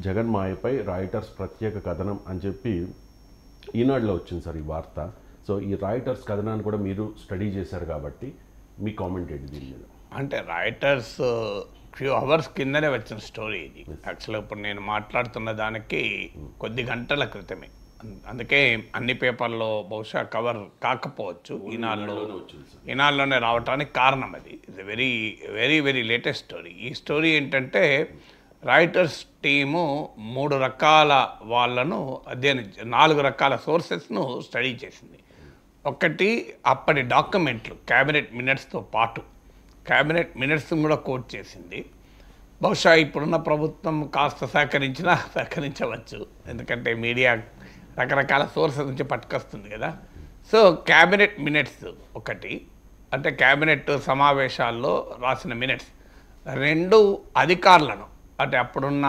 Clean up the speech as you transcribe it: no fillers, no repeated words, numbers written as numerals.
Jagan మాయపై Reuters ప్రత్యేక కథనం అని చెప్పి ఈనాడులో వచ్చింది సార్ ఈ వార్త. సో ఈ రాయిటర్స్ కథనాన్ని కూడా మీరు స్టడీ చేశారు కాబట్టి మీ కామెంట్ ఏంటి దీని మీద? అంటే రాయిటర్స్ ఫ్యూ అవర్స్ కిందనే వచ్చిన స్టోరీ ఇది. యాక్చువల్గా ఇప్పుడు నేను మాట్లాడుతున్న దానికి కొద్ది గంటల క్రితమే, అందుకే అన్ని పేపర్లో బహుశా కవర్ కాకపోవచ్చు, ఈనాడులోనే రావడానికి కారణం అది. It's very very very latest story. ఈ స్టోరీ ఏంటంటే రాయిటర్స్ టీము 3 రకాల వాళ్ళను అధ్యయనం, 4 రకాల సోర్సెస్ను స్టడీ చేసింది. ఒకటి అప్పటి డాక్యుమెంట్లు, క్యాబినెట్ మినిట్స్తో పాటు క్యాబినెట్ మినిట్స్ కూడా కోట్ చేసింది. బహుశా ఇప్పుడున్న ప్రభుత్వం కాస్త సహకరించవచ్చు, ఎందుకంటే మీడియా రకరకాల సోర్సెస్ నుంచి పట్టుకొస్తుంది కదా. సో క్యాబినెట్ మినిట్స్ ఒకటి, అంటే క్యాబినెట్ సమావేశాల్లో రాసిన మినిట్స్. 2 అధికారులను, అంటే అప్పుడున్న